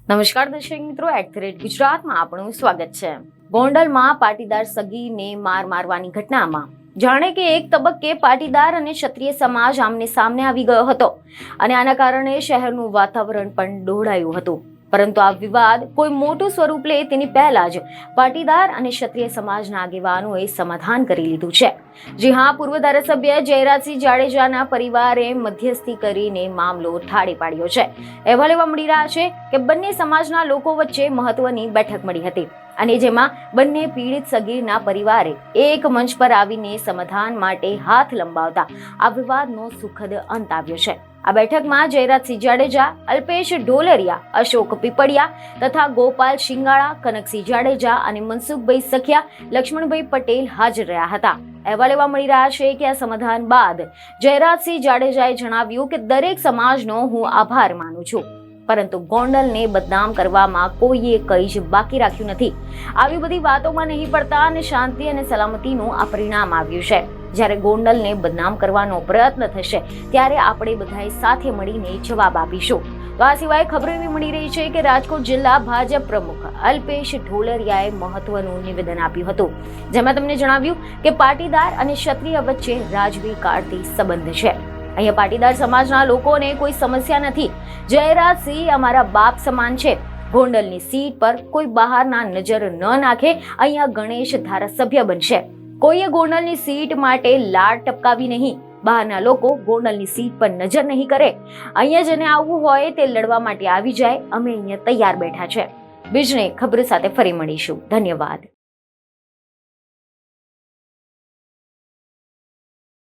નમસ્કાર દર્શક મિત્રો, એક્ટ ગુજરાતમાં આપણું સ્વાગત છે. ગોંડલમાં પાટીદાર સગીરને મારવાની ઘટનામાં જાણે કે એક તબક્કે પાટીદાર અને ક્ષત્રિય સમાજ આમને સામને આવી ગયો હતો અને આના કારણે શહેરનું વાતાવરણ પણ દોહડાયું હતું. પરંતુ આ વિવાદ કોઈ મોટું સ્વરૂપ લે તેની પહેલા જ પાટીદાર અને ક્ષત્રિય સમાજના આગેવાનોએ સમાધાન કરી લીધું છે. જી હા, પૂર્વ ધારાસભ્ય જયરાજસિંહ જાડેજાના પરિવારે મધ્યસ્થી કરીને મામલો ઠાળી પાડ્યો છે. અહેવાલ એવા મળી રહ્યા છે કે બંને સમાજના લોકો વચ્ચે મહત્વની બેઠક મળી હતી અને જેમાં બંને પીડિત સગીરના પરિવારે એક મંચ પર આવીને સમાધાન માટે હાથ લંબાવતા આ વિવાદનો સુખદ અંત આવ્યો છે. આ બેઠકમાં જયરાજસિંહ જાડેજા, અલ્પેશ ઢોલરિયા, અશોક પીપળિયા તથા ગોપાલ શિંગાળા, કનકસિંહ જાડેજા અને મનસુખભાઈ સખિયા, લક્ષ્મણભાઈ પટેલ હાજર રહ્યા હતા. અહેવાલ એવા મળી રહ્યા છે કે આ સમાધાન બાદ જયરાજસિંહ જાડેજાએ જણાવ્યું કે દરેક સમાજનો હું આભાર માનું છું, પરંતુ ગોંડલને બદનામ કરવામાં કોઈએ કંઈ જ બાકી રાખ્યું નથી. આવી બધી વાતોમાં નહીં પડતા અને શાંતિ અને સલામતીનું આ પરિણામ આવ્યું છે. જ્યારે ગોંડલને બદનામ કરવાનો પ્રયત્ન થશે ત્યારે આપણે બધાએ સાથે મળીને જવાબ આપીશું. તો આ સિવાય ખબરો એવી મળી રહી છે કે રાજકોટ જિલ્લા ભાજપ પ્રમુખ અલ્પેશ ઢોલરિયાએ મહત્વનું નિવેદન આપ્યું હતું, જેમાં તમને જણાવ્યું કે પાટીદાર અને ક્ષત્રિય વચ્ચે રાજવી કાળથી સંબંધ છે. અહીંયા પાટીદાર સમાજના લોકોને કોઈ સમસ્યા નથી. જયરાજસિંહ અમારા બાપ સમાન છે. ગોંડલની સીટ પર કોઈ બહારના નજર ન નાખે. અહીંયા ગણેશ ધારાસભ્ય બનશે. કોઈએ ગોંડલની સીટ માટે લાડ ટપકાવી નહીં. બહારના લોકો ગોંડલની સીટ પર નજર નહીં કરે. અહીંયા જેને આવવું હોય તે લડવા માટે આવી જાય. અમે અહીંયા તૈયાર બેઠા છે. બીજને ખબર સાથે ફરી મળીશું. ધન્યવાદ.